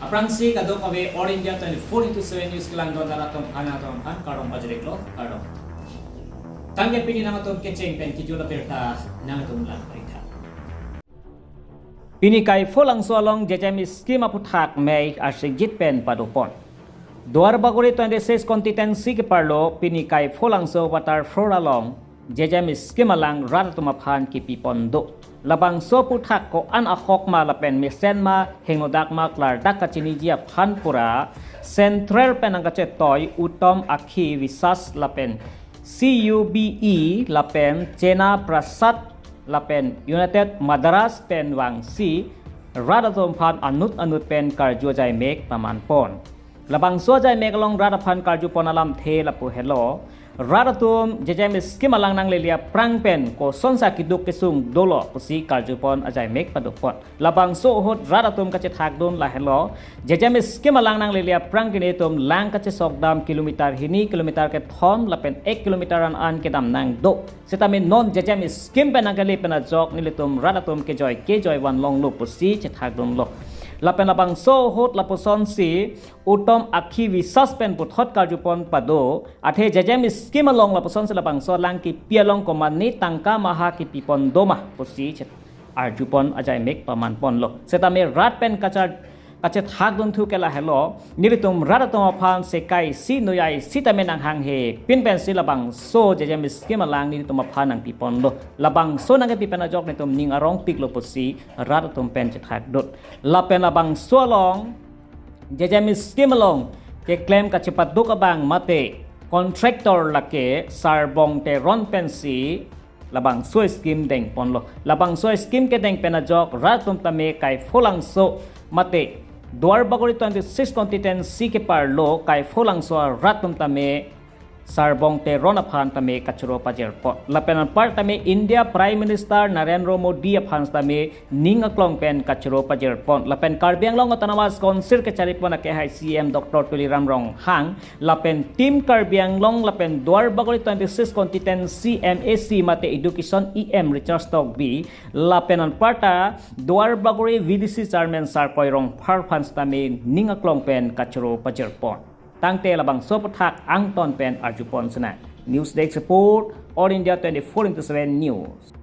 Aprangsi kadok abe All India 24/7 news kelang don daratom ana tom han karong bajrek lo karong. Tangge pini nang atom keceng pen kijul Abirta nang atom Langpontha. Pini Kaipho Langso along JJM scheme aputhak mei asigit pen padopon. Duar bagori 26 constituency ke parlo Pini Kaipho Langso watar flora long JJM scheme alang ratumaphan ki pipondo. Labang so puthak ko an akhok ma lapen misen ma hengodak ma klar dak kachinijia phanpura central penangkache toy utom akhi visas lapen CUBE lapen Chena Prasad lapen United Madras pen wangsi radatom phan anut pen karju jai mek paman pon labang so jai mek long radaphan karju ponalam the lapu hello Radatum JJM scheme alang nang lelia prang pen ko sonsa kiduk kesung dolo pusi karjupon ajai mek padupon labang so hot radatum kache thak don la hello JJM scheme alang nang lelia prang kinetum lang kache sokdam kilometer hini kilometer ke thom lapen 1 kilometer an ke dam nang do setamin non JJM scheme pen angali pen ajok nilitum radatum ke joy wan long lo pusi che thak don lo lapen labang so hot laposon si utom akhi visas pen puthot karjupon pado athe JJM scheme along laposon sa labang so lang ki pialong komani tangka maha ki pipon doma pusi chet arjupon ajai mek paman pon lo setame rat pen kache thak don thu kela hello nilitum radatom aphan sekai si noyai sitame nang hang he pin pen si labang so JJM scheme alang nilitum aphan nang pipon lo labang so nang pipen ajok nitum ning arong piklo pusi radatom pen chet thak dot lapen labang so long JJM scheme along ke claim ka cepat duk abang mate contractor lake sarbong te ron pensi labang so scheme deng ponlo labang so scheme ke deng penajok ratum tame Kaipho Langso mate duar bagori 26 constituency ke parlo Kaipho Langso ratum tame sarbong te ron aphan tame kachuro pajerpo lapenan par tame India Prime Minister Narendra Modi aphan tame ning aklong pen kachuro pajerpo lapen karbiang long otanawas konsir ke charipon ke hai CM Dr. Tuliram Rong Hang lapen team karbiang long lapen duar bagori 26 constituency MAC mate education EM Richard Stock B lapenan parta duar bagori VDC chairman sar koirong pharphans tame ning aklong pen kachuro pajerpo Tangte labang sopathak ang ton pen arjupon sana. News Desk Report, All India 24/7 News.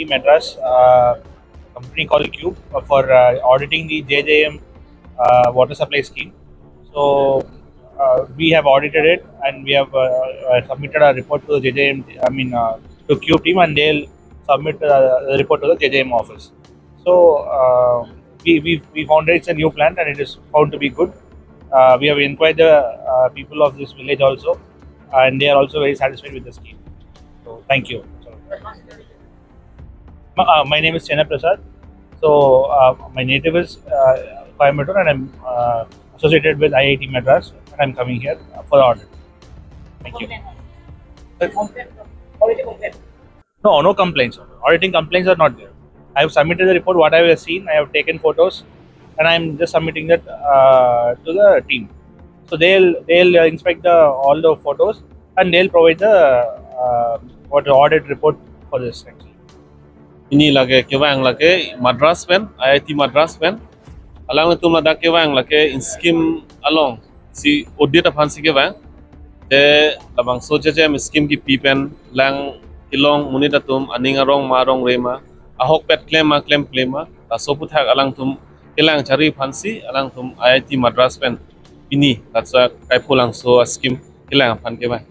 Madras company called Cube for auditing the JJM water supply scheme. So we have audited it and we have submitted a report to the JJM. To Cube team, and they'll submit the report to the JJM office. So we found that it's a new plant and it is found to be good. We have inquired the people of this village also, and they are also very satisfied with the scheme. So thank you. My name is Chena Prasad. So my native is Kaipho and I'm associated with IIT Madras and I'm coming here for the audit. Thank you. No complaints. Auditing complaints are not there. I have submitted the report, what I have seen, I have taken photos and I'm just submitting that to the team. So they'll inspect all the photos and they'll provide the audit report for this actually. Ini lage kewang lage Madras pen IIT Madras pen alang tum lada kewang lage in scheme along si audit aphan si kewang te labang so JJM scheme ki pipen lang kilong munita tum aning arong marong rema ahok pet claim ta so puthak alang tum kelang chari phansi alang tum IIT Madras pen ini tatsa Kaipho Langso scheme kelang aphan kewang